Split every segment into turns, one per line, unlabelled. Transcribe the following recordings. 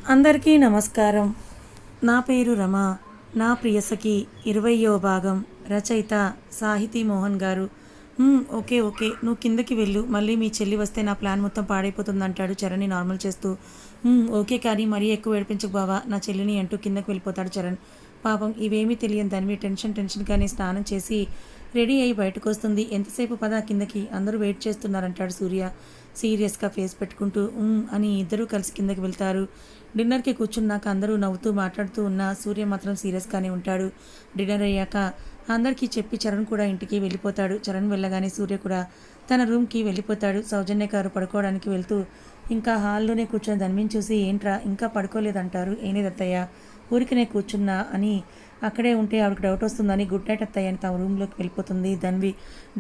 అందరికీ నమస్కారం. నా పేరు రమ. నా ప్రియసఖి 20వ భాగం. రచయిత సాహితీ మోహన్ గారు. ఓకే ఓకే, నువ్వు కిందకి వెళ్ళు, మళ్ళీ మీ చెల్లి వస్తే నా ప్లాన్ మొత్తం పాడైపోతుంది అంటాడు చరణ్ని నార్మల్ చేస్తూ. ఓకే, కానీ మరీ ఎక్కువ ఏడిపించకు బావా నా చెల్లిని అంటూ కిందకి వెళ్ళిపోతాడు చరణ్. పాపం ఇవేమీ తెలియని దానివి టెన్షన్గానే స్నానం చేసి రెడీ అయ్యి బయటకు వస్తుంది. ఎంతసేపు పదా కిందకి, అందరూ వెయిట్ చేస్తున్నారంటాడు సూర్య సీరియస్గా ఫేస్ పెట్టుకుంటూ. అని ఇద్దరూ కలిసి కిందకి వెళ్తారు. డిన్నర్కి కూర్చున్నాక అందరూ నవ్వుతూ మాట్లాడుతూ ఉన్న సూర్య మాత్రం సీరియస్గానే ఉంటాడు. డిన్నర్ అయ్యాక అందరికీ చెప్పి చరణ్ కూడా ఇంటికి వెళ్ళిపోతాడు. చరణ్ వెళ్ళగానే సూర్య కూడా తన రూమ్కి వెళ్ళిపోతాడు. సౌజన్య గారు పడుకోవడానికి వెళ్తూ ఇంకా హాల్లోనే కూర్చొని ధన్విని చూసి ఏంట్రా ఇంకా పడుకోలేదంటారు. ఏనేదత్తయ్య, ఊరికినే కూర్చున్నా అని అక్కడే ఉంటే ఆవిడకి డౌట్ వస్తుందని గుడ్ నైట్ అత్తయ్య అని తమ రూమ్లోకి వెళ్ళిపోతుంది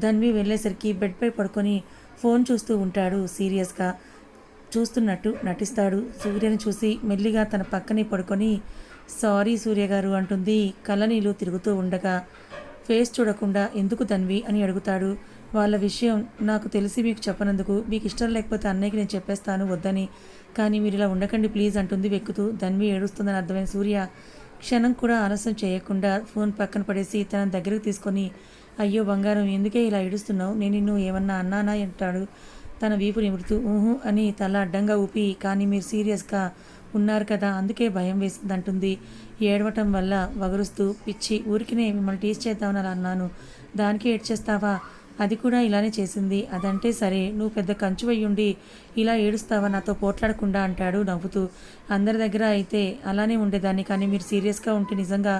ధన్వి వెళ్ళేసరికి బెడ్పై పడుకొని ఫోన్ చూస్తూ ఉంటాడు. సీరియస్గా చూస్తున్నట్టు నటిస్తాడు. సూర్యని చూసి మెల్లిగా తన పక్కనే పడుకొని సారీ సూర్య గారు అంటుంది. కళ్ళనీళ్ళు తిరుగుతూ ఉండగా ఫేస్ చూడకుండా ఎందుకు ధన్వి అని అడుగుతాడు. వాళ్ళ విషయం నాకు తెలిసి మీకు చెప్పనందుకు. మీకు ఇష్టం లేకపోతే అన్నయ్యకి నేను చెప్పేస్తాను వద్దని, కానీ మీరు ఇలా ఉండకండి ప్లీజ్ అంటుంది వెక్కుతూ. ధన్వి ఏడుస్తుందని అర్థమైన సూర్య క్షణం కూడా ఆలస్యం చేయకుండా ఫోన్ పక్కన పడేసి తన దగ్గరకు తీసుకొని అయ్యో బంగారం ఎందుకే ఇలా ఏడుస్తున్నావు, నేను నిన్ను ఏమన్నా అన్నానా అంటాడు. తన వీపు నిమురుతూ ఊహు అని తల అడ్డంగా ఊపి కానీ మీరు సీరియస్గా ఉన్నారు కదా అందుకే భయం వేసిందంటుంది. ఏడవటం వల్ల వగరుస్తూ పిచ్చి ఊరికినే మిమ్మల్ని టీచ్ చేద్దామని అలా అన్నాను, దానికి ఏడ్చేస్తావా, అది కూడా ఇలానే చేసింది, అదంటే సరే నువ్వు పెద్ద కంచు అయ్యుండి ఇలా ఏడుస్తావా నాతో పోట్లాడకుండా అంటాడు నవ్వుతూ. అందరి దగ్గర అయితే అలానే ఉండేదాన్ని, కానీ మీరు సీరియస్గా ఉంటే నిజంగా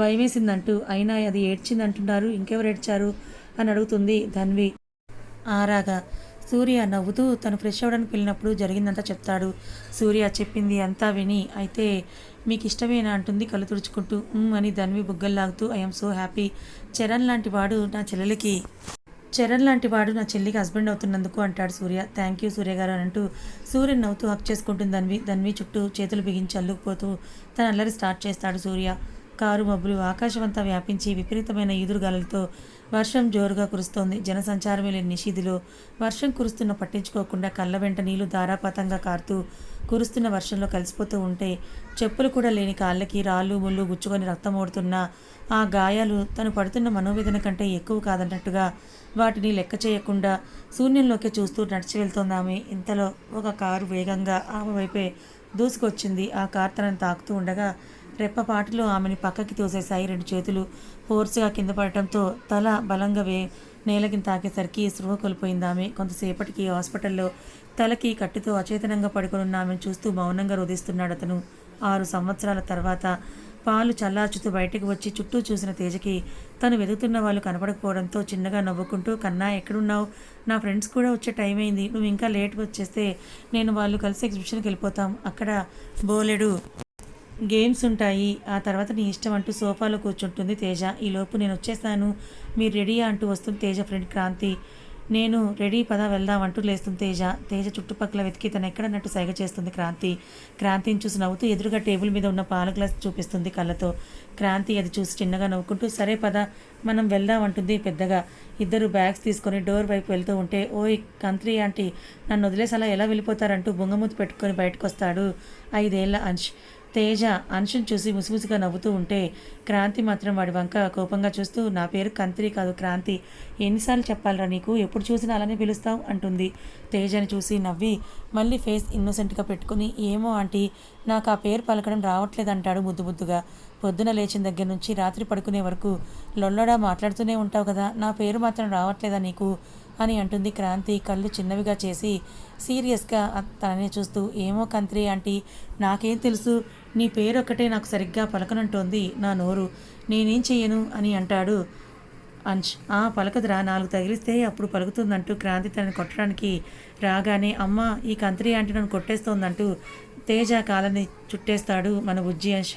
భయం వేసిందంటూ. అయినా అది ఏడ్చింది అంటున్నారు, ఇంకెవరు ఏడ్చారు అని అడుగుతుంది ధన్వి ఆరాగా. సూర్య నవ్వుతూ తను ఫ్రెష్ అవ్వడానికి వెళ్ళినప్పుడు జరిగిందంతా చెప్తాడు. సూర్య చెప్పింది అంతా విని అయితే మీకు ఇష్టమేనా అంటుంది కళ్ళు తుడుచుకుంటూ. అని Dhanvi బుగ్గల్లాగుతూ I'm so happy, Charan లాంటి వాడు నా చెల్లికి హస్బెండ్ అవుతున్నందుకు అంటాడు సూర్య. థ్యాంక్ యూ సూర్య గారు అని అంటూ సూర్యని నవ్వుతూ హక్ చేసుకుంటుంది ధన్వి చుట్టూ చేతులు బిగించి అల్లుకుపోతూ తన అల్లరి స్టార్ట్ చేస్తాడు సూర్య. కారు మబ్బులు ఆకాశమంతా వ్యాపించి విపరీతమైన ఈదురుగాలులతో వర్షం జోరుగా కురుస్తోంది. జనసంచారమే లేని నిషీధిలో వర్షం కురుస్తున్న పట్టించుకోకుండా కళ్ళ వెంట నీళ్లు ధారాపాతంగా కారుతూ కురుస్తున్న వర్షంలో కలిసిపోతూ ఉంటే చెప్పులు కూడా లేని కాళ్ళకి రాళ్ళు ముళ్ళు గుచ్చుకొని రక్తం ఓడుతున్న ఆ గాయాలు తను పడుతున్న మనోవేదన కంటే ఎక్కువ కాదన్నట్టుగా వాటిని లెక్క చేయకుండా శూన్యంలోకి చూస్తూ నడిచి వెళ్తోంది ఆమె. ఇంతలో ఒక కారు వేగంగా ఆమె వైపే దూసుకొచ్చింది. ఆ కారు తనను తాకుతూ ఉండగా రెప్పపాటులో ఆమెని పక్కకి తోసేశాయి రెండు చేతులు. ఫోర్స్గా కింద పడటంతో తల బలంగా నేలకిని తాకేసరికి స్పృహ కోల్పోయింది ఆమె. కొంతసేపటికి హాస్పిటల్లో తలకి కట్టుతో అచేతనంగా పడుకొనున్న ఆమెను చూస్తూ మౌనంగా రోధిస్తున్నాడు అతను. 6 సంవత్సరాల తర్వాత పాలు చల్లార్చుతూ బయటకు వచ్చి చుట్టూ చూసిన తేజకి తను వెతుకుతున్న వాళ్ళు కనపడకపోవడంతో చిన్నగా నవ్వుకుంటూ కన్నా ఎక్కడున్నావు, నా ఫ్రెండ్స్ కూడా వచ్చే టైం అయింది, నువ్వు ఇంకా లేట్గా వచ్చేస్తే నేను వాళ్ళు కలిసి ఎగ్జిబిషన్కి వెళ్ళిపోతాం, అక్కడ బోలెడు గేమ్స్ ఉంటాయి, ఆ తర్వాత నీ ఇష్టం అంటూ సోఫాలో కూర్చుంటుంది తేజ. ఈలోపు నేను వచ్చేస్తాను, మీరు రెడీయా అంటూ వస్తుంది తేజ ఫ్రెండ్ క్రాంతి. నేను రెడీ పదా వెళ్దాం అంటూ లేస్తుంది తేజ చుట్టుపక్కల వెతికి తను ఎక్కడన్నట్టు సైగ చేస్తుంది క్రాంతిని చూసి నవ్వుతూ ఎదురుగా టేబుల్ మీద ఉన్న పాల గ్లాస్ చూపిస్తుంది కళ్ళతో. క్రాంతి అది చూసి చిన్నగా నవ్వుకుంటూ సరే పద మనం వెళ్దాం అంటుంది పెద్దగా. ఇద్దరు బ్యాగ్స్ తీసుకొని డోర్ వైపు వెళ్తూ ఉంటే ఓయ్ కంత్రి ఆంటీ, నన్ను వదిలేసి అలా ఎలా వెళ్ళిపోతారంటూ బొంగమూతి పెట్టుకొని బయటకు వస్తాడు 5 ఏళ్ల అంశ్. తేజ అంశుని చూసి ముసిముసిగా నవ్వుతూ ఉంటే క్రాంతి మాత్రం వాడి వంక కోపంగా చూస్తూ నా పేరు కంత్రి కాదు క్రాంతి, ఎన్నిసార్లు చెప్పాలరా నీకు, ఎప్పుడు చూసినా అలానే పిలుస్తావు అంటుంది. తేజని చూసి నవ్వి మళ్ళీ ఫేస్ ఇన్నోసెంట్గా పెట్టుకుని ఏమో ఆంటీ నాకు ఆ పేరు పలకడం రావట్లేదంటాడు ముద్దుగా. పొద్దున లేచిన దగ్గర నుంచి రాత్రి పడుకునే వరకు లొల్లడా మాట్లాడుతూనే ఉంటావు కదా, నా పేరు మాత్రం రావట్లేదా నీకు అని అంటుంది క్రాంతి కళ్ళు చిన్నవిగా చేసి సీరియస్గా తననే చూస్తూ. ఏమో కంత్రి ఆంటీ, నాకేం తెలుసు, నీ పేరు ఒక్కటే నాకు సరిగ్గా పలకనంటోంది నా నోరు, నేనేం చెయ్యను అని అంటాడు అంశ్. పలకదురా, 4 తగిలిస్తే అప్పుడు పలుకుతుందంటూ క్రాంతి తనని కొట్టడానికి రాగానే అమ్మ ఈ కంత్రి ఆంటీ నన్ను కొట్టేస్తోందంటూ తేజ కాలని చుట్టేస్తాడు మన బుజ్జి అంశ్.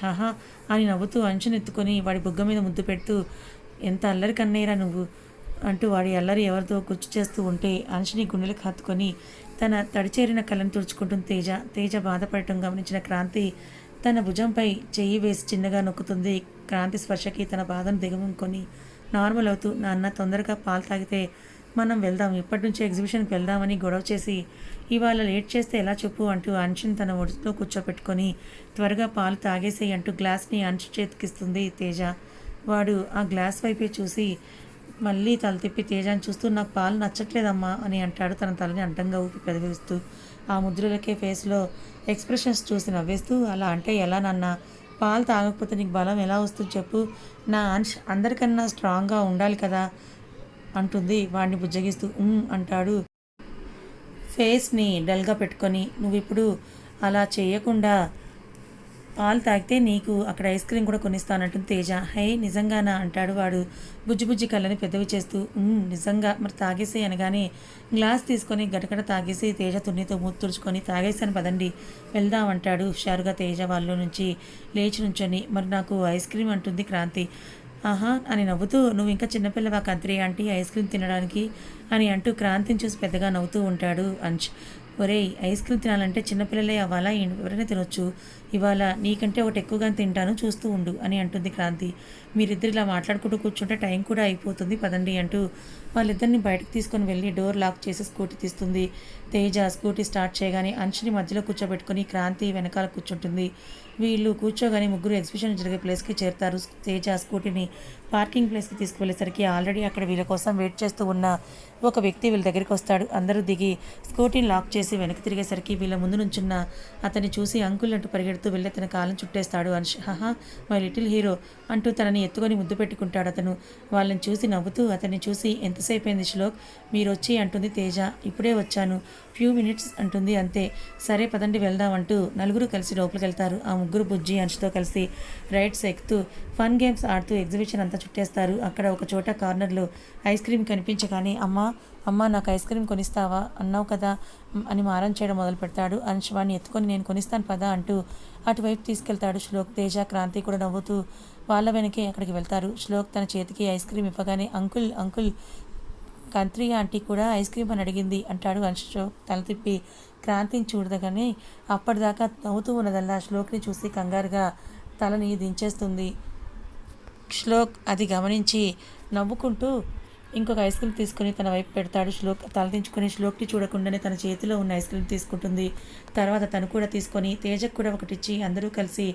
అని నవ్వుతూ అంశుని ఎత్తుకొని వాడి బుగ్గ మీద ముద్దు పెడుతూ ఎంత అల్లరి కన్నయ్యరా నువ్వు అంటూ వాడి అల్లరి ఎవరితో గుర్తు చేస్తూ ఉంటే అంశుని గుండెలకు హత్తుకొని తన తడిచేరిన కళ్ళని తుడుచుకుంటుంది తేజ బాధపడటం గమనించిన క్రాంతి తన భుజంపై చెయ్యి వేసి చిన్నగా నొక్కుతుంది. క్రాంతి స్పర్శకి తన బాధను దిగముకొని నార్మల్ అవుతూ నాన్న తొందరగా పాలు తాగితే మనం వెళ్దాం, ఇప్పటి నుంచి ఎగ్జిబిషన్కి వెళ్దామని గొడవ చేసి ఇవాళ లేట్ చేస్తే ఎలా చెప్పు అంటూ అంశుని తన ఒడిలో కూర్చోపెట్టుకొని త్వరగా పాలు తాగేసేయి అంటూ గ్లాస్ని అంశు చేతికిస్తుంది తేజ. వాడు ఆ గ్లాస్ వైపే చూసి మళ్ళీ తల తిప్పి తేజాన్ని చూస్తూ నాకు పాలు నచ్చట్లేదమ్మా అని అంటాడు, తన తలని అడ్డంగా ఊపి పెదవిస్తూ. ఆ ముద్రలకే ఫేస్లో ఎక్స్ప్రెషన్స్ చూసి నవ్వేస్తూ, అలా అంటే ఎలా నాన్న, పాలు తాగకపోతే నీకు బలం ఎలా వస్తుంది చెప్పు, నా అంశ్ అందరికన్నా స్ట్రాంగ్గా ఉండాలి కదా అంటుంది వాడిని బుజ్జగిస్తూ. అంటాడు ఫేస్ని డల్గా పెట్టుకొని. నువ్వు ఇప్పుడు అలా చేయకుండా పాలు తాగితే నీకు అక్కడ ఐస్ క్రీమ్ కూడా కొనిస్తానంటుంది తేజ. హే నిజంగానా అంటాడు వాడు బుజ్జి బుజ్జి కళ్ళని పెద్దవి చేస్తూ. నిజంగా మరి తాగేసి అనగానే గ్లాస్ తీసుకొని గటగట తాగేసి తేజ తున్నితో మూతి తుడుచుకొని తాగేసాను పదండి వెళ్దాం అంటాడు హుషారుగా తేజ వాళ్ళ నుంచి లేచి నుంచొని. మరి నాకు ఐస్ క్రీమ్ అంటుంది క్రాంతి. ఆహా అని నవ్వుతూ, నువ్వు ఇంకా చిన్నపిల్లవా కంత్రి ఆంటీ ఐస్ క్రీమ్ తినడానికి అని అంటూ క్రాంతిని చూసి పెద్దగా నవ్వుతూ ఉంటాడు అంశ్. ఒరేయ్ ఐస్ క్రీమ్ తినాలంటే చిన్నపిల్లలే అవ్వాలా, ఎవరైనా తినొచ్చు, ఇవాళ నీకంటే ఒకటి ఎక్కువగానే తింటాను చూస్తూ ఉండు అని అంటుంది క్రాంతి. మీరిద్దరు ఇలా మాట్లాడుకుంటూ కూర్చుంటే టైం కూడా అయిపోతుంది పదండి అంటూ వాళ్ళిద్దరిని బయటకు తీసుకొని వెళ్ళి డోర్ లాక్ చేసి స్కూటీ తీస్తుంది. తేజ స్కూటీ స్టార్ట్ చేయగానే అంశుని మధ్యలో కూర్చోబెట్టుకొని క్రాంతి వెనకాల కూర్చుంటుంది. వీళ్ళు కూర్చోగానే ముగ్గురు ఎగ్జిబిషన్ జరిగే ప్లేస్కి చేరుతారు. తేజ స్కూటీని పార్కింగ్ ప్లేస్కి తీసుకువెళ్ళేసరికి ఆల్రెడీ అక్కడ వీళ్ళ కోసం వెయిట్ చేస్తూ ఉన్న ఒక వ్యక్తి వీళ్ళ దగ్గరికి వస్తాడు. అందరూ దిగి స్కూటీని లాక్ చేసి వెనక్కి తిరిగేసరికి వీళ్ళ ముందు నుంచున్న అతన్ని చూసి అంకుల్ అంటూ పరిగెడుతూ వెళ్ళి తన కాలం చుట్టేస్తాడు అంశ్. హహా మై లిటిల్ హీరో అంటూ తనని ఎత్తుకొని ముద్దు పెట్టుకుంటాడు అతను. వాళ్ళని చూసి నవ్వుతూ అతన్ని చూసి ఎంతసేపు అయింది శ్లోక్ మీరు వచ్చి అంటుంది తేజ. ఇప్పుడే వచ్చాను, ఫ్యూ మినిట్స్ అంటుంది అంతే. సరే పదండి వెళ్దాం అంటూ నలుగురు కలిసి లోపలికి వెళ్తారు. ఆ ముగ్గురు బుజ్జి అంశుతో కలిసి రైడ్స్ ఎక్కుతూ ఫన్ గేమ్స్ ఆడుతూ ఎగ్జిబిషన్ అంతా చుట్టేస్తారు. అక్కడ ఒక చోట కార్నర్లో ఐస్ క్రీమ్ కనిపించగానే అమ్మా నాకు ఐస్ క్రీమ్ కొనిస్తావా అన్నావు కదా అని మారం చేయడం మొదలు పెడతాడు అంశ్. వాడిని ఎత్తుకొని నేను కొనిస్తాను పదా అంటూ అటువైపు తీసుకెళ్తాడు శ్లోక్. తేజ క్రాంతి కూడా నవ్వుతూ వాళ్ళ వెనకే అక్కడికి వెళ్తారు. శ్లోక్ తన చేతికి ఐస్ క్రీమ్ ఇవ్వగానే అంకుల్ అంకుల్ కంత్రి ఆంటీ కూడా ఐస్ క్రీమ్ అని అడిగింది అంటాడు అంశ్. తల తిప్పి క్రాంతిని చూడగానే అప్పటిదాకా నవ్వుతూ ఉన్నదల్లా శ్లోక్ని చూసి కంగారుగా తలని దించేస్తుంది. శ్లోక్ అది గమనించి నవ్వుకుంటూ ఇంకొక ఐస్ క్రీమ్ తీసుకొని తన వైపు పెడతాడు. శ్లోక్ తలదించుకొని శ్లోక్ని చూడకుండానే తన చేతిలో ఉన్న ఐస్ క్రీమ్ తీసుకుంటుంది. తర్వాత తను కూడా తీసుకొని తేజకు కూడా ఒకటిచ్చి అందరూ కలిసి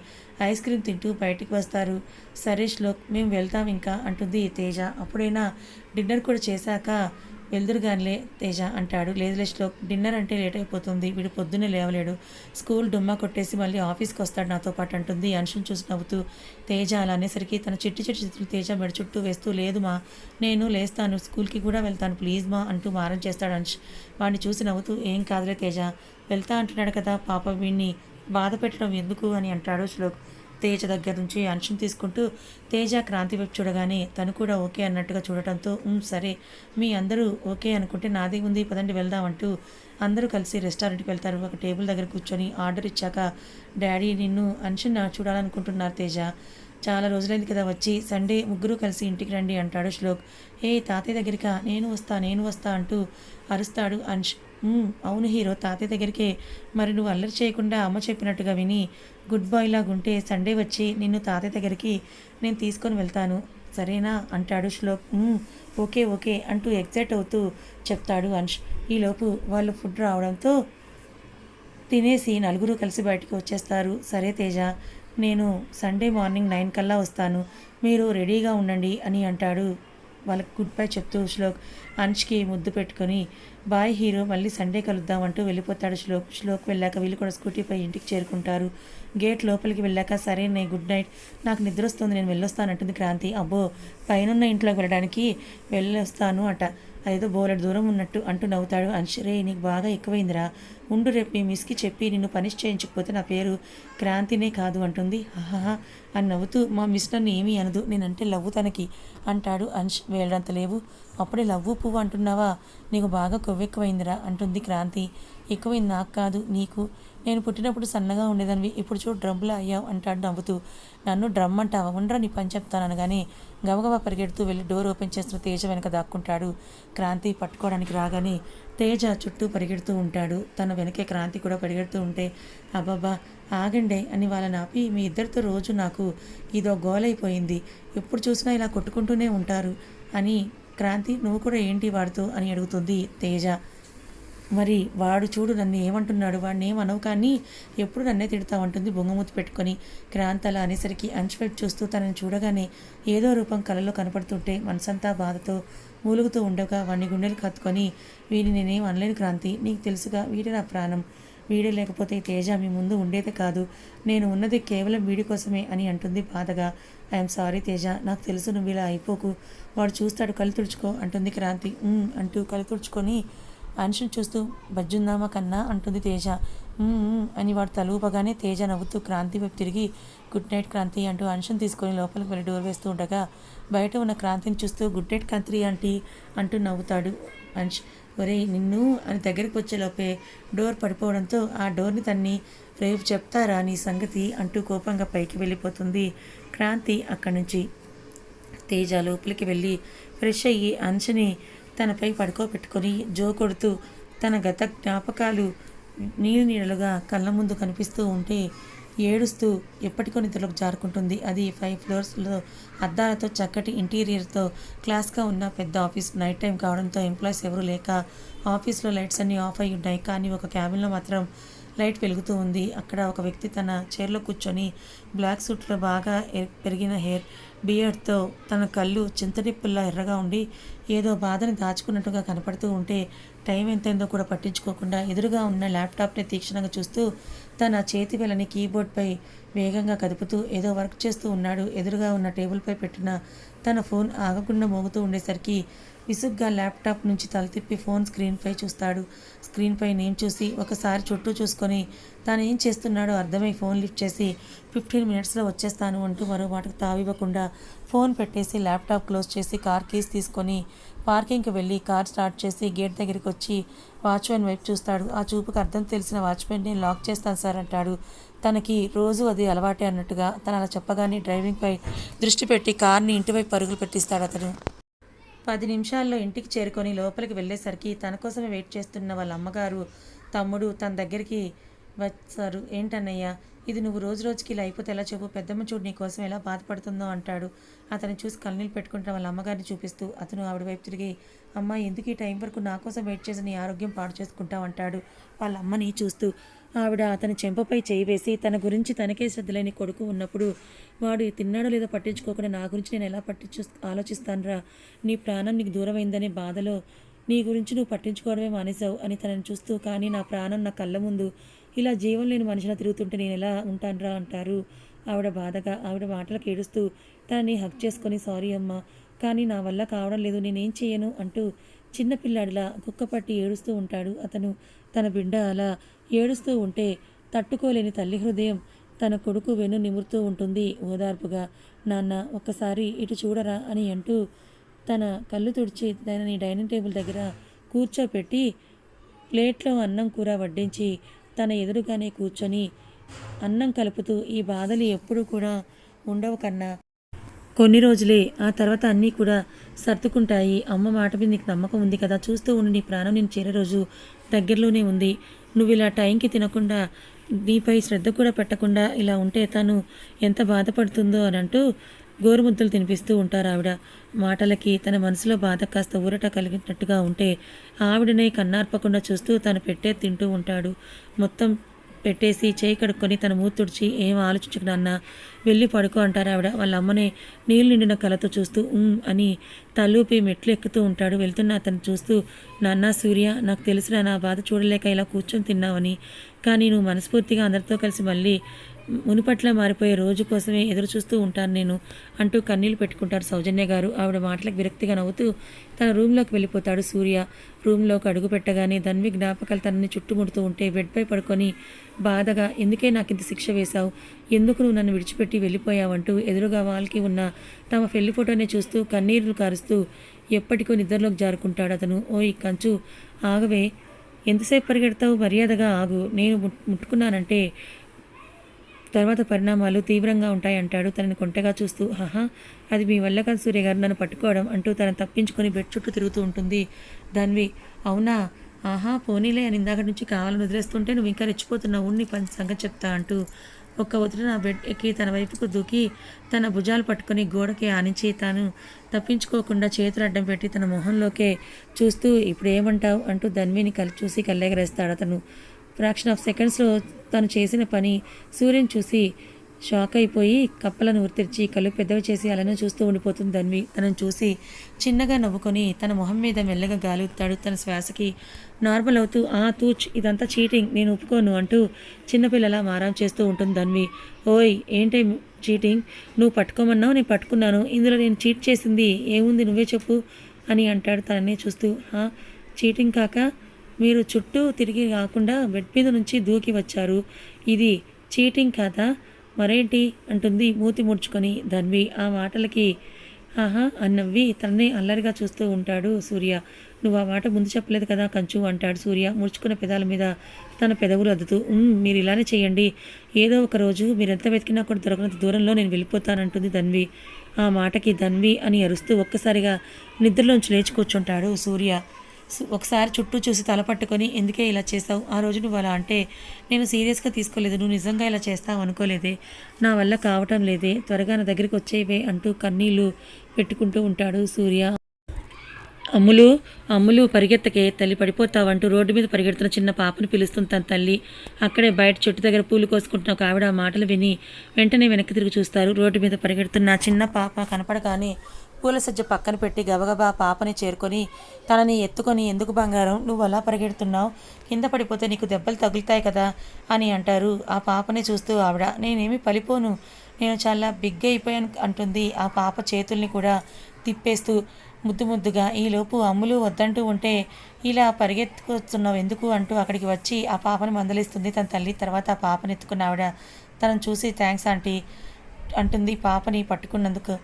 ఐస్ క్రీమ్ తింటూ బయటికి వస్తారు. సరే శ్లోక్ మేము వెళ్తాం ఇంకా అంటుంది తేజ. అప్పుడైనా డిన్నర్ కూడా చేశాక వెళ్దురుగానిలే తేజ అంటాడు. లేదులే శ్లోక్, డిన్నర్ అంటే లేట్ అయిపోతుంది, వీడు పొద్దున్నే లేవలేడు, స్కూల్ డుమ్మా కొట్టేసి మళ్ళీ ఆఫీస్కి వస్తాడు నాతో పాటు అంటుంది అంశుని చూసి నవ్వుతూ. తేజ అలా అనేసరికి తన చిట్టి చిట్టి చేతులు తేజ మెడ చుట్టూ వేస్తూ, లేదు మా నేను లేస్తాను, స్కూల్కి కూడా వెళ్తాను ప్లీజ్ మా అంటూ మారం చేస్తాడు అంశ్. వాడిని చూసి నవ్వుతూ, ఏం కాదులే తేజ, వెళ్తా అంటున్నాడు కదా పాప, వీడిని బాధ పెట్టడం ఎందుకు అని అంటాడు శ్లోక్. తేజ దగ్గర నుంచి అంశం తీసుకుంటూ తేజ క్రాంతి వైపు చూడగానే తను కూడా ఓకే అన్నట్టుగా చూడటంతో సరే మీ అందరూ ఓకే అనుకుంటే నాది ఉంది పదండి వెళ్దామంటూ అందరూ కలిసి రెస్టారెంట్కి వెళ్తారు. ఒక టేబుల్ దగ్గర కూర్చొని ఆర్డర్ ఇచ్చాక, డాడీ నిన్ను అంశం చూడాలనుకుంటున్నారు తేజ, చాలా రోజులైంది కదా వచ్చి, సండే ముగ్గురు కలిసి ఇంటికి రండి అంటాడు శ్లోక్. ఏ తాతయ్య దగ్గరికా, నేను వస్తా అంటూ అరుస్తాడు అంశ్. అవును హీరో, తాతయ్య దగ్గరికే, మరి నువ్వు అల్లరి చేయకుండా అమ్మ చెప్పినట్టుగా విని గుడ్ బాయ్ లాగుంటే సండే వచ్చి నిన్ను తాతయ్య దగ్గరికి నేను తీసుకొని వెళ్తాను సరేనా అంటాడు శ్లోక్. ఓకే ఓకే అంటూ ఎగ్జైట్ అవుతూ చెప్తాడు అంశ్. ఈలోపు వాళ్ళు ఫుడ్ రావడంతో తినేసి నలుగురు కలిసి బయటికి వచ్చేస్తారు. సరే తేజ, నేను సండే మార్నింగ్ 9 కల్లా వస్తాను, మీరు రెడీగా ఉండండి అని అంటాడు. వాళ్ళకి గుడ్ బై చెప్తూ శ్లోక్ అంష్కి ముద్దు పెట్టుకొని బాయ్ హీరో, మళ్ళీ సండే కలుద్దామంటూ వెళ్ళిపోతాడు శ్లోక్. శ్లోక్ వెళ్ళాక వీళ్ళు కూడా స్కూటీపై ఇంటికి చేరుకుంటారు. గేట్ లోపలికి వెళ్ళాక, సరే నే గుడ్ నైట్, నాకు నిద్ర వస్తుంది నేను వెళ్ళొస్తానంటుంది క్రాంతి. అబ్బో పైనున్న ఇంట్లోకి వెళ్ళడానికి వెళ్ళొస్తాను అట, అదేదో బోలెడు దూరం ఉన్నట్టు అంటూ నవ్వుతాడు అంశ్. రే నీకు బాగా ఎక్కువైందిరా, ఉండు రేపు మీ మిస్కి చెప్పి నిన్ను పనిష్ చేయించకపోతే నా పేరు క్రాంతినే కాదు అంటుంది. హాహా అని నవ్వుతూ, మా మిస్ నన్ను ఏమీ అనదు, నేనంటే లవ్వు తనకి అంటాడు అంశ్. వేళ్ళంత లేవు, అప్పుడే లవ్వు పువ్వు అంటున్నావా, నీకు బాగా కొవ్వెక్కువైందిరా అంటుంది క్రాంతి. ఎక్కువైంది నాకు కాదు నీకు, నేను పుట్టినప్పుడు సన్నగా ఉండేదానివి, ఇప్పుడు చూడు డ్రమ్లా అయ్యావు అంటాడు నవ్వుతూ. నన్ను డ్రమ్ అంటావా, ఉండరా నీ పని చెప్తాను అనగానే గబగబా పరిగెడుతూ వెళ్ళి డోర్ ఓపెన్ చేస్తున్న తేజ వెనక దాక్కుంటాడు. క్రాంతి పట్టుకోవడానికి రాగానే తేజ చుట్టూ పరిగెడుతూ ఉంటాడు. తన వెనకే క్రాంతి కూడా పరిగెడుతూ ఉంటే, అబ్బాబా ఆగండే అని వాళ్ళని ఆపి, మీ ఇద్దరితో రోజు నాకు ఇదో గోలైపోయింది, ఎప్పుడు చూసినా ఇలా కొట్టుకుంటూనే ఉంటారు అని క్రాంతి నువ్వు కూడా ఏంటి వాడితో అని అడుగుతుంది తేజ. మరి వాడు చూడు నన్ను ఏమంటున్నాడు, వాడిని ఏమనవు కానీ ఎప్పుడు నన్నే తిడతామంటుంది బొంగమూతి పెట్టుకొని. క్రాంతి అలా అనేసరికి అంచు వైపు చూస్తూ తనని చూడగానే ఏదో రూపం కలలో కనపడుతుంటే మనసంతా బాధతో మూలుగుతూ ఉండగా వాడిని గుండెలు కత్తుకొని, వీడిని నేనేం అనలేను క్రాంతి, నీకు తెలుసుగా వీడే నా ప్రాణం, వీడే లేకపోతే తేజ మీ ముందు ఉండేదే కాదు, నేను ఉన్నది కేవలం వీడి కోసమే అని అంటుంది బాధగా. ఐఎమ్ సారీ తేజ, నాకు తెలుసు నువ్వు ఇలా అయిపోకు, వాడు చూస్తాడు, కళ్ళు తుడుచుకో అంటుంది క్రాంతి. అంటూ కళ్ళు తుడుచుకొని అంశుని చూస్తూ బజ్జుందామా కన్నా అంటుంది తేజ. అని వాడు తలూపగానే తేజ నవ్వుతూ క్రాంతి వైపు తిరిగి గుడ్ నైట్ క్రాంతి అంటూ అంశుని తీసుకొని లోపలికి వెళ్ళి డోర్ వేస్తూ ఉండగా బయట ఉన్న క్రాంతిని చూస్తూ గుడ్ నైట్ క్రాంతి ఆంటీ అంటూ నవ్వుతాడు అంశ్. ఒరే నిన్ను అని దగ్గరికి వచ్చేలోపే డోర్ పడిపోవడంతో ఆ డోర్ని తన్ని రేపు చెప్తారా నీ సంగతి అంటూ కోపంగా పైకి వెళ్ళిపోతుంది క్రాంతి. అక్కడి నుంచి తేజ లోపలికి వెళ్ళి ఫ్రెష్ అయ్యి అంశని తనపై పడుకోబెట్టుకొని జో కొడుతూ తన గత జ్ఞాపకాలు నీళ్ళగా కళ్ళ ముందు కనిపిస్తూ ఉంటే ఏడుస్తూ ఎప్పటికో నిద్రలోకి జారుకుంటుంది. అది 5 ఫ్లోర్స్లో అద్దాలతో చక్కటి ఇంటీరియర్తో క్లాస్గా ఉన్న పెద్ద ఆఫీస్. నైట్ టైం కావడంతో ఎంప్లాయీస్ ఎవరూ లేక ఆఫీస్లో లైట్స్ అన్నీ ఆఫ్ అయి ఉన్నాయి. కానీ ఒక క్యాబిన్లో మాత్రం లైట్ వెలుగుతూ ఉంది. అక్కడ ఒక వ్యక్తి తన చైర్లో కూర్చొని బ్లాక్ సూట్లో బాగా పెరిగిన హెయిర్, బియర్డ్తో తన కళ్ళు చింతనిప్పుల్లా ఎర్రగా ఉండి ఏదో బాధని దాచుకున్నట్టుగా కనపడుతూ ఉంటే టైం ఎంతైందో కూడా పట్టించుకోకుండా ఎదురుగా ఉన్న ల్యాప్టాప్ని తీక్షణంగా చూస్తూ తన చేతి వేలని కీబోర్డ్పై వేగంగా కదుపుతూ ఏదో వర్క్ చేస్తూ ఉన్నాడు. ఎదురుగా ఉన్న టేబుల్పై పెట్టిన తన ఫోన్ ఆగకుండా మోగుతూ ఉండేసరికి విసుగ్గా ల్యాప్టాప్ నుంచి తల తిప్పి ఫోన్ స్క్రీన్పై చూస్తాడు. స్క్రీన్పై నేమ్ చూసి ఒకసారి చుట్టూ చూసుకొని తాను ఏం చేస్తున్నాడో అర్థమై ఫోన్ లిఫ్ట్ చేసి 15 మినిట్స్లో వచ్చేస్తాను అంటూ మరో మాటకు తావివ్వకుండా ఫోన్ పెట్టేసి ల్యాప్టాప్ క్లోజ్ చేసి కార్ కీస్ తీసుకొని పార్కింగ్కి వెళ్ళి కార్ స్టార్ట్ చేసి గేట్ దగ్గరికి వచ్చి వాచ్మెన్ వైపు చూస్తాడు. ఆ చూపుకు అర్థం తెలిసిన వాచ్మెన్ నేను లాక్ చేస్తాను సార్ అంటాడు. తనకి రోజు అది అలవాటే అన్నట్టుగా తను అలా చెప్పగానే డ్రైవింగ్పై దృష్టి పెట్టి కార్ని ఇంటివైపు పరుగులు పెట్టిస్తాడు అతను. 10 నిమిషాల్లో ఇంటికి చేరుకొని లోపలికి వెళ్ళేసరికి తన కోసమే వెయిట్ చేస్తున్న వాళ్ళ అమ్మగారు తమ్ముడు తన దగ్గరికి వచ్చారు. ఏంటన్నయ్యా ఇది, నువ్వు రోజు రోజుకి ఇలా అయిపోతే ఎలా చెప్పు, పెద్దమ్మ చూడు నీ కోసం ఎలా బాధపడుతుందో అంటాడు. అతను చూసి కన్నీళ్ళు పెట్టుకుంటున్న వాళ్ళ అమ్మగారిని చూపిస్తూ అతను ఆవిడ వైపు తిరిగి అమ్మ ఎందుకు ఈ టైం వరకు నా కోసం వెయిట్ చేసి నీ ఆరోగ్యం పాడు చేసుకుంటావంటాడు వాళ్ళ అమ్మని చూస్తూ. ఆవిడ అతని చెంపపై చేయి వేసి తన గురించి తనకే శ్రద్ధ లేని కొడుకు ఉన్నప్పుడు వాడు తిన్నాడో లేదో పట్టించుకోకుండా నా గురించి నేను ఎలా ఆలోచిస్తానురా, నీ ప్రాణం నీకు దూరమైందనే బాధలో నీ గురించి నువ్వు పట్టించుకోవడమే మానేశావు అని తనని చూస్తూ, కానీ నా ప్రాణం నా కళ్ళ ముందు ఇలా జీవం లేని మనిషిలా తిరుగుతుంటే నేను ఎలా ఉంటానురా అంటారు ఆవిడ బాధగా. ఆవిడ మాటలకు ఏడుస్తూ తనని హక్ చేసుకొని సారీ అమ్మ, కానీ నా వల్ల కావడం లేదు, నేనేం చేయను అంటూ చిన్నపిల్లాడిలా కుక్కపట్టి ఏడుస్తూ ఉంటాడు అతను. తన బిడ్డ అలా ఏడుస్తూ ఉంటే తట్టుకోలేని తల్లి హృదయం తన కొడుకు వెన్ను నిమురుతూ ఉంటుంది ఓదార్పుగా. నాన్న ఒక్కసారి ఇటు చూడరా అని అంటూ తన కళ్ళు తుడిచి తనని డైనింగ్ టేబుల్ దగ్గర కూర్చోపెట్టి ప్లేట్లో అన్నం కూర వడ్డించి తన ఎదురుగానే కూర్చొని అన్నం కలుపుతూ ఈ బాధలు ఎప్పుడూ కూడా ఉండవు కన్నా, కొన్ని రోజులే, ఆ తర్వాత అన్నీ కూడా సర్దుకుంటాయి. అమ్మ మాట మీద నీకు నమ్మకం ఉంది కదా, చూస్తూ ఉండి నీ ప్రాణం నేను చేరే రోజు దగ్గరలోనే ఉంది. నువ్వు ఇలా టైంకి తినకుండా నీపై శ్రద్ధ కూడా పెట్టకుండా ఇలా ఉంటే తను ఎంత బాధపడుతుందో అని అంటూ గోరుముద్దలు తినిపిస్తూ ఉంటారు ఆవిడ. మాటలకి తన మనసులో బాధ కాస్త ఊరట కలిగినట్టుగా ఉంటే ఆవిడనే కన్నార్పకుండా చూస్తూ తను పెట్టే తింటూ ఉంటాడు. మొత్తం పెట్టేసి చేయి కడుక్కొని తన మూతి తుడిచి ఏం ఆలోచించకు నాన్న వెళ్ళి పడుకో అంటారు ఆవిడ. వాళ్ళ అమ్మనే నీళ్ళు నిండిన కళ్ళతో చూస్తూ అని తలూపి మెట్లు ఎక్కుతూ ఉంటాడు. వెళ్తున్న అతను చూస్తూ నాన్న సూర్య నాకు తెలుసురా నా బాధ చూడలేక ఇలా కూర్చొని తిన్నావని, కానీ నువ్వు మనస్ఫూర్తిగా అందరితో కలిసి మళ్ళీ మునిపట్ల మారిపోయే రోజు కోసమే ఎదురు చూస్తూ ఉంటాను నేను అంటూ కన్నీళ్లు పెట్టుకుంటారు సౌజన్య గారు. ఆవిడ మాటలకు విరక్తిగా నవ్వుతూ తన రూమ్లోకి వెళ్ళిపోతాడు సూర్య. రూమ్లోకి అడుగు పెట్టగానే ధన్వి జ్ఞాపకాలు తనని చుట్టుముడుతూ ఉంటే బెడ్పై పడుకొని బాధగా ఎందుకే నాకు ఇంత శిక్ష వేశావు, ఎందుకు నువ్వు నన్ను విడిచిపెట్టి వెళ్ళిపోయావంటూ ఎదురుగా వాళ్ళకి ఉన్న తమ పెళ్లి ఫోటోనే చూస్తూ కన్నీళ్లు కారుస్తూ ఎప్పటికో నిద్రలోకి జారుకుంటాడు అతను. ఓయ్ కంచు ఆగవే, ఎంతసేపు పరిగెడతావు, మర్యాదగా ఆగు, నేను ముట్టుకున్నానంటే తర్వాత పరిణామాలు తీవ్రంగా ఉంటాయంటాడు తనని కొంటగా చూస్తూ. అది మీ వల్ల కాదు సూర్య గారు నన్ను పట్టుకోవడం అంటూ తనను తప్పించుకొని బెడ్ చుట్టూ తిరుగుతూ ఉంటుంది ధన్వి. అవునా, పోనీలే అని ఇందాక నుంచి కావాలని వదిలేస్తుంటే నువ్వు ఇంకా రెచ్చిపోతున్నావు, నీ పని సంగతి చెప్తా అంటూ వదిన నా బెడ్ ఎక్కి తన వైపుకు దూకి తన భుజాలు పట్టుకొని గోడకి ఆనించి తాను తప్పించుకోకుండా చేతులు అడ్డం పెట్టి తన మొహంలోకే చూస్తూ ఇప్పుడు ఏమంటావు అంటూ ధన్విని చూసి కళ్ళెగరేస్తాడు అతను. ఫ్రాక్షన్ ఆఫ్ సెకండ్స్లో తను చేసిన పని సూర్యుని చూసి షాక్ అయిపోయి కప్పలను ఊరితెరిచి కళ్ళు పెద్దవి చేసి అలానే చూస్తూ ఉండిపోతుంది ధన్వి. తనను చూసి చిన్నగా నవ్వుకొని తన మొహం మీద మెల్లగా గాలుతాడు. తన శ్వాసకి నార్మల్ అవుతూ తూచ్ ఇదంతా చీటింగ్, నేను ఒప్పుకోను అంటూ చిన్నపిల్లలా మారం చేస్తూ ఉంటుంది ధన్వి. ఓయ్ ఏంటి చీటింగ్, నువ్వు పట్టుకోమన్నావు నేను పట్టుకున్నాను, ఇందులో నేను చీట్ చేసింది ఏముంది నువ్వే చెప్పు అని అంటాడు తనని చూస్తూ. చీటింగ్ కాక మీరు చుట్టూ తిరిగి కాకుండా బెడ్ మీద నుంచి దూకి వచ్చారు, ఇది చీటింగ్ కాదా మరేంటి అంటుంది మూతి ముడుచుకొని ధన్వి. ఆ మాటలకి అన్నవ్వి తనని అల్లరిగా చూస్తూ ఉంటాడు సూర్య. నువ్వు ఆ మాట ముందు చెప్పలేదు కదా కంచు అంటాడు సూర్య ముడుచుకున్న పెదాల మీద తన పెదవులు అద్దుతూ. మీరు ఇలానే చేయండి, ఏదో ఒక రోజు మీరెంత వెతికినా కూడా దొరకనంత దూరంలో నేను వెళ్ళిపోతానంటుంది ధన్వి. ఆ మాటకి ధన్వి అని అరుస్తూ ఒక్కసారిగా నిద్రలోంచి లేచి కూర్చుంటాడు సూర్య. ఒకసారి చుట్టూ చూసి తల పట్టుకొని ఎందుకే ఇలా చేసావు, ఆ రోజు నువ్వు అలా అంటే నేను సీరియస్గా తీసుకోలేదు, నువ్వు నిజంగా ఇలా చేస్తావు అనుకోలేదే, నా వల్ల కావటం లేదే, త్వరగా నా దగ్గరికి వచ్చేవే అంటూ కన్నీళ్లు పెట్టుకుంటూ ఉంటాడు సూర్య. అమ్ములు పరిగెత్తకే తల్లి పడిపోతావంటూ రోడ్డు మీద పరిగెడుతున్న చిన్న పాపను పిలుస్తుంది తన తల్లి. అక్కడే బయట చెట్టు దగ్గర పూలు కోసుకుంటున్న ఒక ఆవిడ మాటలు విని వెంటనే వెనక్కి తిరిగి చూస్తారు. రోడ్డు మీద పరిగెడుతున్న చిన్న పాప కనపడగానే పూల సజ్జ పక్కన పెట్టి గబగబా పాపని చేరుకొని తనని ఎత్తుకొని ఎందుకు బంగారం నువ్వు అలా పరిగెడుతున్నావు, కింద పడిపోతే నీకు దెబ్బలు తగులుతాయి కదా అని అంటారు. ఆ పాపని చూస్తూ ఆవిడ నేనేమి పలిపోను, నేను చాలా బిగ్ అయిపోయాను అంటుంది. ఆ పాప చేతుల్ని కూడా తిప్పేస్తూ ముద్దుగా. ఈలోపు అమ్ములు వద్దంటూ ఉంటే ఇలా పరిగెత్తుకొస్తున్నావు ఎందుకు అంటూ అక్కడికి వచ్చి ఆ పాపని మందలిస్తుంది తన తల్లి. తర్వాత ఆ పాపని ఎత్తుకున్న ఆవిడ తనను చూసి థ్యాంక్స్ ఆంటీ అంటుంది పాపని పట్టుకున్నందుకు.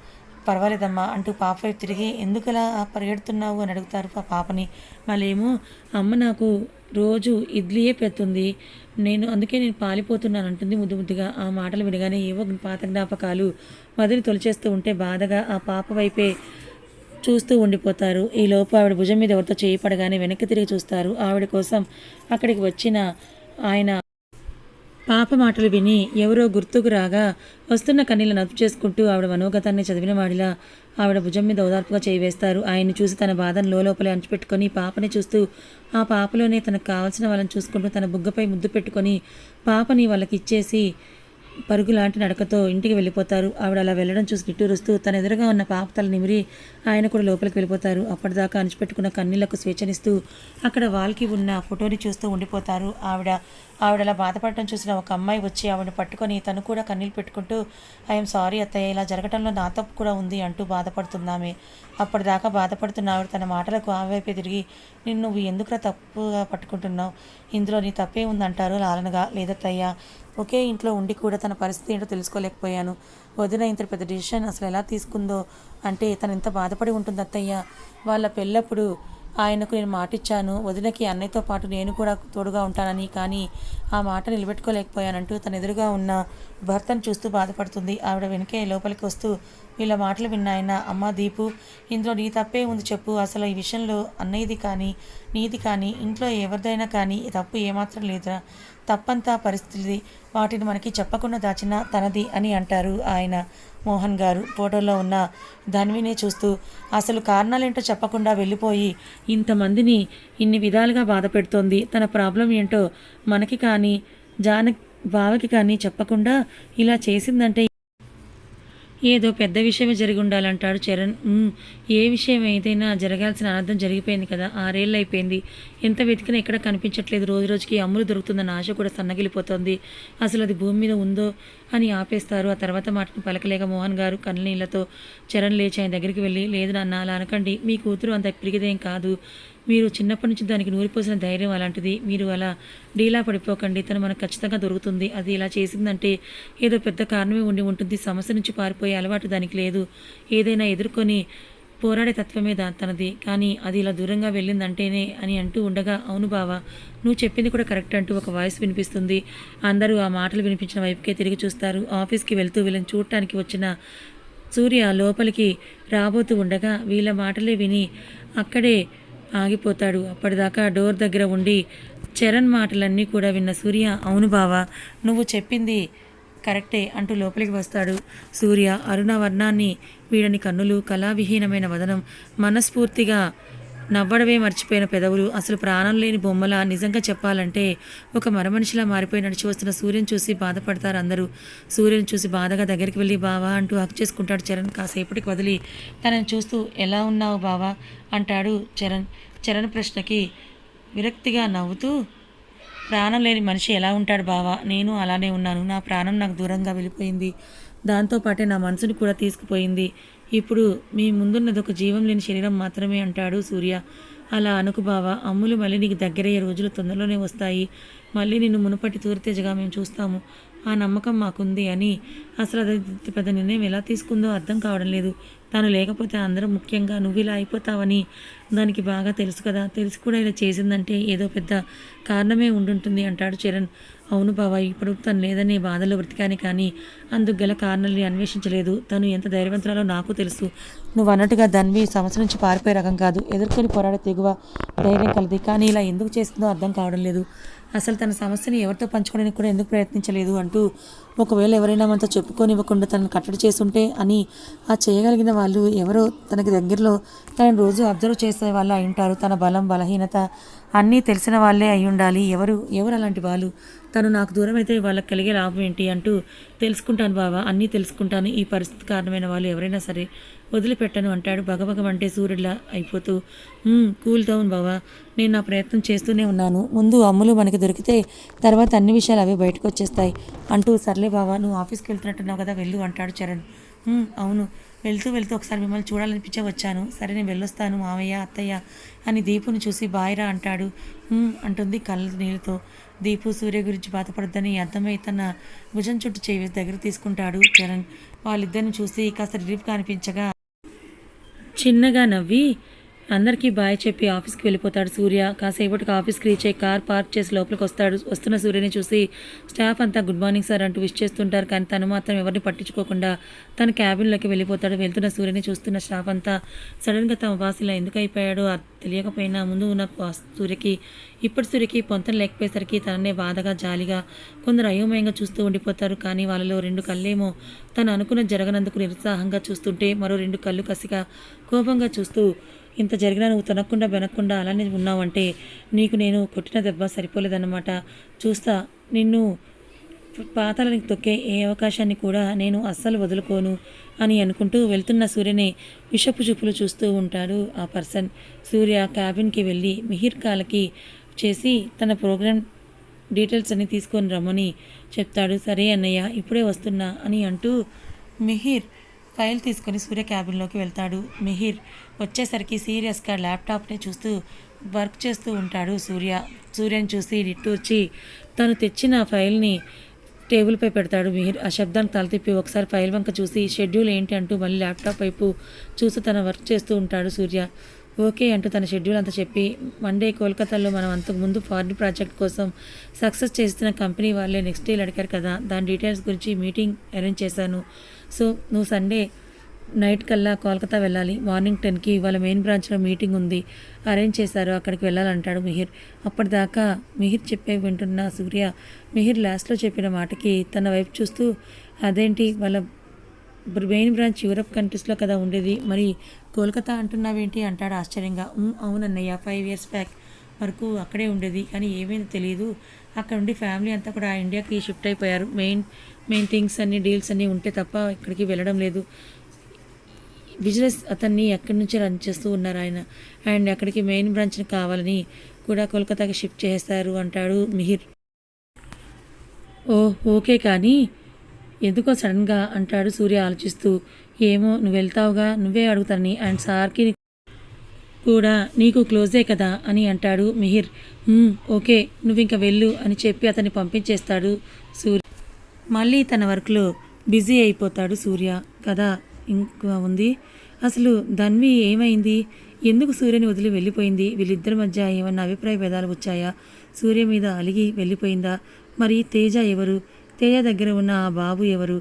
పర్వాలేదమ్మా అంటూ పాప తిరిగి ఎందుకలా పరిగెడుతున్నావు అని అడుగుతారు ఆ పాపని. మళ్ళేమో అమ్మ నాకు రోజు ఇడ్లీయే పెడుతుంది, అందుకే నేను పాలిపోతున్నాను అంటుంది ముద్దుగా. ఆ మాటలు వినగానే ఏవో పాత జ్ఞాపకాలు మదిని తొలిచేస్తూ ఉంటే బాధగా ఆ పాప వైపే చూస్తూ ఉండిపోతారు. ఈ లోపు ఆవిడ భుజం మీద ఎవరితో చేయి పడగానే వెనక్కి తిరిగి చూస్తారు. ఆవిడ కోసం అక్కడికి వచ్చిన ఆయన పాప మాటలు విని ఎవరో గుర్తుకు రాగా వస్తున్న కన్నీళ్ళ నదుపు చేసుకుంటూ ఆవిడ మనోగతాన్ని చదివిన వాడిలా ఆవిడ భుజం మీద ఓదార్పుగా చేయి వేస్తారు. ఆయన్ని చూసి తన బాధను లోపలే అణచిపెట్టుకొని పాపని చూస్తూ ఆ పాపలోనే తనకు కావాల్సిన వాళ్ళని చూసుకుంటూ తన బుగ్గపై ముద్దు పెట్టుకొని పాపని వాళ్ళకి ఇచ్చేసి పరుగులాంటి నడకతో ఇంటికి వెళ్ళిపోతారు. ఆవిడ అలా వెళ్ళడం చూసి నిట్టూరుస్తూ తన ఎదురుగా ఉన్న పాప తల నిమిరి ఆయన కూడా లోపలికి వెళ్ళిపోతారు. అప్పటిదాకా అణిచిపెట్టుకున్న కన్నీళ్లకు స్వేచ్ఛనిస్తూ అక్కడ వాల్కి ఉన్న ఫోటోని చూస్తూ ఉండిపోతారు. ఆవిడలా బాధపడటం చూసిన ఒక అమ్మాయి వచ్చి ఆవిడని పట్టుకొని తను కూడా కన్నీళ్ళు పెట్టుకుంటూ ఐఎమ్ సారీ అత్తయ్య, ఇలా జరగడంలో నా తప్పు కూడా ఉంది అంటూ బాధపడుతున్నామే. అప్పటిదాకా బాధపడుతున్న ఆవిడ తన మాటలకు ఆమె వైపే తిరిగి నువ్వు ఎందుకులా తప్పుగా పట్టుకుంటున్నావు, ఇందులో నీ తప్పే ఉందంటారు లాలనగా. లేదత్తయ్య, ఒకే ఇంట్లో ఉండి కూడా తన పరిస్థితి ఏంటో తెలుసుకోలేకపోయాను. వదిన ఇంత పెద్ద డిసిషన్ అసలు ఎలా తీసుకుందో అంటే తను ఎంత బాధపడి ఉంటుంది అత్తయ్య. వాళ్ళ పెళ్ళప్పుడు ఆయనకు నేను మాటిచ్చాను, వదినకి అన్నయ్యతో పాటు నేను కూడా తోడుగా ఉంటానని, కానీ ఆ మాట నిలబెట్టుకోలేకపోయానంటూ తన ఎదురుగా ఉన్న భర్తను చూస్తూ బాధపడుతుంది. ఆవిడ వెనకే లోపలికి వస్తూ వీళ్ళ మాటలు విన్నాయన. అమ్మ దీపు, ఇందులో నీ తప్పే ఉంది చెప్పు, అసలు ఈ విషయంలో అన్నయ్యది కానీ నీది కానీ ఇంట్లో ఎవరిదైనా కానీ తప్పు ఏమాత్రం లేదురా, తప్పంతా పరిస్థితిది, వాటిని మనకి చెప్పకుండా దాచిన తనది అని అంటారు ఆయన. మోహన్ గారు ఫోటోలో ఉన్న ధన్వినే చూస్తూ అసలు కారణాలేంటో చెప్పకుండా వెళ్ళిపోయి ఇంతమందిని ఇన్ని విధాలుగా బాధ పెడుతోంది, తన ప్రాబ్లం ఏంటో మనకి కానీ బావకి కానీ చెప్పకుండా ఇలా చేసిందంటే ఏదో పెద్ద విషయమే జరిగి ఉండాలంటాడు చరణ్. ఏ విషయం ఏదైనా జరగాల్సిన అనర్థం జరిగిపోయింది కదా, 6 ఏళ్ళు అయిపోయింది, ఎంత వెతికినా ఎక్కడ కనిపించట్లేదు, రోజు రోజుకి అమ్ములు దొరుకుతుందన్న ఆశ కూడా సన్నగిలిపోతుంది, అసలు అది భూమి మీద ఉందో అని ఆపేస్తారు. ఆ తర్వాత మాటను పలకలేక మోహన్ గారు కన్నీళ్లతో చరణ్ లేచి ఆయన దగ్గరికి వెళ్ళి లేదు నాన్న అలా అనకండి, మీ కూతురు అంత పిరిగిదేం కాదు, మీరు చిన్నప్పటి నుంచి దానికి నూరిపోసిన ధైర్యం అలాంటిది, మీరు అలా డీలా పడిపోకండి, తను మనకు ఖచ్చితంగా దొరుకుతుంది, అది ఇలా చేసిందంటే ఏదో పెద్ద కారణమే ఉండి ఉంటుంది, సమస్య నుంచి పారిపోయే అలవాటు దానికి లేదు, ఏదైనా ఎదుర్కొని పోరాడే తత్వమే తనది, కానీ అది ఇలా దూరంగా వెళ్ళిందంటేనే అని అంటూ ఉండగా అవును బావా నువ్వు చెప్పింది కూడా కరెక్ట్ అంటూ ఒక వాయిస్ వినిపిస్తుంది. అందరూ ఆ మాటలు వినిపించిన వైపుకే తిరిగి చూస్తారు. ఆఫీస్కి వెళ్తూ వీళ్ళని చూడటానికి వచ్చిన సూర్య లోపలికి రాబోతూ ఉండగా వీళ్ళ మాటలే విని అక్కడే ఆగిపోతాడు. అప్పటిదాకా డోర్ దగ్గర ఉండి చరణ్ మాటలన్నీ కూడా విన్న సూర్య అవును బావా నువ్వు చెప్పింది కరెక్టే అంటూ లోపలికి వస్తాడు సూర్య. అరుణ వర్ణాన్ని వీడని కన్నులు, కళావిహీనమైన వదనం, మనస్ఫూర్తిగా నవ్వడమే మర్చిపోయిన పెదవులు, అసలు ప్రాణం లేని బొమ్మల. నిజంగా చెప్పాలంటే ఒక మరమనిషిలా మారిపోయి నడిచి వస్తున్న సూర్యని చూసి బాధపడతారు అందరూ. సూర్యని చూసి బాధగా దగ్గరికి వెళ్ళి బావా అంటూ హక్ చేసుకుంటాడు చరణ్. కాసేపటికి వదిలి తనని చూస్తూ ఎలా ఉన్నావు బావా అంటాడు చరణ్. చరణ్ ప్రశ్నకి విరక్తిగా నవ్వుతూ, ప్రాణం లేని మనిషి ఎలా ఉంటాడు బావా, నేను అలానే ఉన్నాను. నా ప్రాణం నాకు దూరంగా వెళ్ళిపోయింది, దాంతోపాటే నా మనసుని కూడా తీసుకుపోయింది. ఇప్పుడు మీ ముందున్నది ఒక జీవం లేని శరీరం మాత్రమే అంటాడు సూర్య. అలా అనుకు బావా, అమ్ములు మళ్ళీ నీకు దగ్గరయ్యే రోజులు తొందరలోనే వస్తాయి. మళ్ళీ నిన్ను మునుపటి తూరితేజగా మేము చూస్తాము, ఆ నమ్మకం మాకుంది అని. అసలు అది పెద్ద నిర్ణయం ఎలా తీసుకుందో అర్థం కావడం లేదు. తాను లేకపోతే అందరూ, ముఖ్యంగా నువ్వు ఇలా అయిపోతావని దానికి బాగా తెలుసు కదా. తెలిసి కూడా ఇలా చేసిందంటే ఏదో పెద్ద కారణమే ఉండుంటుంది అంటాడు చరణ్. అవును బావా, ఇప్పుడు తను లేదనే బాధలో బ్రతికాని, కానీ అందుకు గల కారణాలని అన్వేషించలేదు. తను ఎంత ధైర్యవంతురాలో నాకు తెలుసు. నువ్వు అన్నట్టుగా ధన్వి సమస్య నుంచి పారిపోయే రకం కాదు, ఎదుర్కొని పోరాడే తెగువ ధైర్యం కలది. కానీ ఇలా ఎందుకు చేస్తుందో అర్థం కావడం లేదు. అసలు తన సమస్యని ఎవరితో పంచుకోవడానికి కూడా ఎందుకు ప్రయత్నించలేదు అంటూ, ఒకవేళ ఎవరైనా మనతో చెప్పుకోనివ్వకుండా తనను కట్టడి చేస్తుంటే అని, ఆ చేయగలిగిన వాళ్ళు ఎవరో తనకి దగ్గరలో తనను రోజు అబ్జర్వ్ చేసే వాళ్ళు అయి ఉంటారు. తన బలం బలహీనత అన్నీ తెలిసిన వాళ్ళే అయి ఉండాలి. ఎవరు అలాంటి వాళ్ళు? తను నాకు దూరం అయితే వాళ్ళకి కలిగే లాభం ఏంటి అంటూ, తెలుసుకుంటాను బావా, అన్నీ తెలుసుకుంటాను. ఈ పరిస్థితి కారణమైన వాళ్ళు ఎవరైనా సరే వదిలిపెట్టను అంటాడు భగభగమంటే సూర్యుడిలా అయిపోతూ. కూల్ డౌన్ బావా, నేను నా ప్రయత్నం చేస్తూనే ఉన్నాను. ముందు అమ్ములు మనకి దొరికితే తర్వాత అన్ని విషయాలు అవి బయటకు వచ్చేస్తాయి అంటూ, సర్లే బావా, నువ్వు ఆఫీస్కి వెళ్తున్నట్టున్నావు కదా, వెళ్ళు అంటాడు చరణ్. అవును, వెళ్తూ ఒకసారి మిమ్మల్ని చూడాలనిపించే వచ్చాను. సరే నేను వెళ్ళొస్తాను మావయ్య అత్తయ్య అని దీపుని చూసి బాయ్రా అంటాడు. అంటుంది కళ్ళ నీళ్ళతో. దీపు సూర్య గురించి బాధపడద్దని అర్థమై తన భుజం చుట్టూ చేయి దగ్గర తీసుకుంటాడు చరణ్. వాళ్ళిద్దరిని చూసి కాస్త రిలీఫ్గా అనిపించగా చిన్నగా నవ్వి అందరికీ బాయ్ చెప్పి ఆఫీస్కి వెళ్ళిపోతాడు సూర్య. కాసేపటికి ఆఫీస్కి రీచ్ అయ్యి కార్ పార్క్ చేసి లోపలికి వస్తాడు. వస్తున్న సూర్యని చూసి స్టాఫ్ అంతా గుడ్ మార్నింగ్ సార్ అంటూ విష్ చేస్తుంటారు, కానీ తను మాత్రం ఎవరిని పట్టించుకోకుండా తన క్యాబిన్లోకి వెళ్ళిపోతాడు. వెళ్తున్న సూర్యని చూస్తున్న స్టాఫ్ అంతా సడన్గా తమ బాస్ ఇలా ఎందుకు అయిపోయాడో తెలియకపోయినా ముందు ఉన్న సూర్యకి ఇప్పటి సూర్యకి పొంతం లేకపోయేసరికి తననే బాధగా జాలిగా కొందరు అయోమయంగా చూస్తూ ఉండిపోతారు. కానీ వాళ్ళలో 2 కళ్ళేమో తను అనుకున్న జరగనందుకు నిరుత్సాహంగా చూస్తుంటే, మరో 2 కళ్ళు కసిగా కోపంగా చూస్తూ, ఇంత జరిగినా నువ్వు తనకుండా వెనక్కుండా అలానే ఉన్నావంటే నీకు నేను కొట్టిన దెబ్బ సరిపోలేదన్నమాట. చూస్తా నిన్ను పాతాళానికి తొక్కే ఏ అవకాశాన్ని కూడా నేను అస్సలు వదులుకోను అని అనుకుంటూ వెళ్తున్న సూర్యని విషపు చూపులు చూస్తూ ఉంటాడు ఆ పర్సన్. సూర్య క్యాబిన్కి వెళ్ళి మిహిర్ కాలకి చేసి తన ప్రోగ్రామ్ డీటెయిల్స్ అన్ని తీసుకొని రమ్మని చెప్తాడు. సరే అన్నయ్య ఇప్పుడే వస్తున్నా అని అంటూ మిహిర్ ఫైల్ తీసుకొని సూర్య క్యాబిన్లోకి వెళ్తాడు. మిహిర్ వచ్చేసరికి సీరియస్గా ల్యాప్టాప్ని చూస్తూ వర్క్ చేస్తూ ఉంటాడు సూర్యని చూసి నిట్టూర్చి తను తెచ్చిన ఫైల్ని టేబుల్పై పెడతాడు మిహిర్. ఆ శబ్దానికి తల తిప్పి ఒకసారి ఫైల్ వంక చూసి షెడ్యూల్ ఏంటి అంటూ మళ్ళీ ల్యాప్టాప్ వైపు చూసి తన వర్క్ చేస్తూ ఉంటాడు సూర్య. ఓకే అంటూ తన షెడ్యూల్ అంతా చెప్పి, మండే కోల్కతాలో మనం అంతకుముందు ఫారిన్ ప్రాజెక్ట్ కోసం సక్సెస్ చేస్తున్న కంపెనీ వాళ్ళే నెక్స్ట్ డేలు అడిగారు కదా, దాని డీటెయిల్స్ గురించి మీటింగ్ అరేంజ్ చేశాను. సో నువ్వు సండే నైట్ కల్లా కోల్కతా వెళ్ళాలి. మార్నింగ్ 10కి వాళ్ళ మెయిన్ బ్రాంచ్లో మీటింగ్ ఉంది, అరేంజ్ చేశారు, అక్కడికి వెళ్ళాలంటాడు మిహిర్. అప్పటిదాకా మిహిర్ చెప్పే వింటున్న సూర్య మిహిర్ లాస్ట్లో చెప్పిన మాటకి తన వైపు చూస్తూ, అదేంటి వాళ్ళ మెయిన్ బ్రాంచ్ యూరప్ కంట్రీస్లో కదా ఉండేది, మరి కోల్కతా అంటున్నావేంటి అంటాడు ఆశ్చర్యంగా. అవునన్నయ్య, 5 years బ్యాక్ వరకు అక్కడే ఉండేది, కానీ ఏమైందో తెలియదు. అక్కడ ఉండి ఫ్యామిలీ అంతా కూడా ఇండియాకి షిఫ్ట్ అయిపోయారు. మెయిన్ థింగ్స్ అన్ని డీల్స్ అన్నీ ఉంటే తప్ప ఇక్కడికి వెళ్ళడం లేదు. బిజినెస్ అతన్ని ఎక్కడి నుంచి రన్ చేస్తూ ఉన్నారు ఆయన, అండ్ అక్కడికి మెయిన్ బ్రాంచ్ని కావాలని కూడా కోల్కతాకి షిఫ్ట్ చేస్తారు అంటాడు మిహిర్. ఓకే, కానీ ఎందుకో సడన్గా అంటాడు సూర్య ఆలోచిస్తూ. ఏమో, నువ్వు వెళ్తావుగా, నువ్వే అడుగుతానని, అండ్ సార్కి కూడా నీకు క్లోజే కదా అని అంటాడు మిహిర్. ఓకే, నువ్వు ఇంకా వెళ్ళు అని చెప్పి అతన్ని పంపించేస్తాడు సూర్య. మళ్ళీ తన వర్క్లో బిజీ అయిపోతాడు సూర్య. కదా ఇంకా ఉంది. అసలు ధన్వి ఏమైంది, ఎందుకు సూర్యని వదిలి వెళ్ళిపోయింది, వీళ్ళిద్దరి మధ్య ఏమన్నా అభిప్రాయ భేదాలు వచ్చాయా, సూర్య మీద అలిగి వెళ్ళిపోయిందా, మరి తేజ ఎవరు, తేజ దగ్గర ఉన్న ఆ బాబు ఎవరు,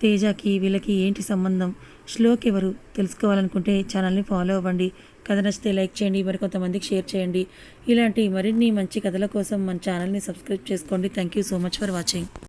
తేజకి వీళ్ళకి ఏంటి సంబంధం, శ్లోక్ ఎవరు, తెలుసుకోవాలనుకుంటే ఛానల్ని ఫాలో అవ్వండి. కథ నచ్చితే లైక్ చేయండి, మరి కొంతమందికి షేర్ చేయండి. ఇలాంటి మరిన్ని మంచి కథల కోసం మన ఛానల్ని సబ్స్క్రైబ్ చేసుకోండి. Thank you so much for watching.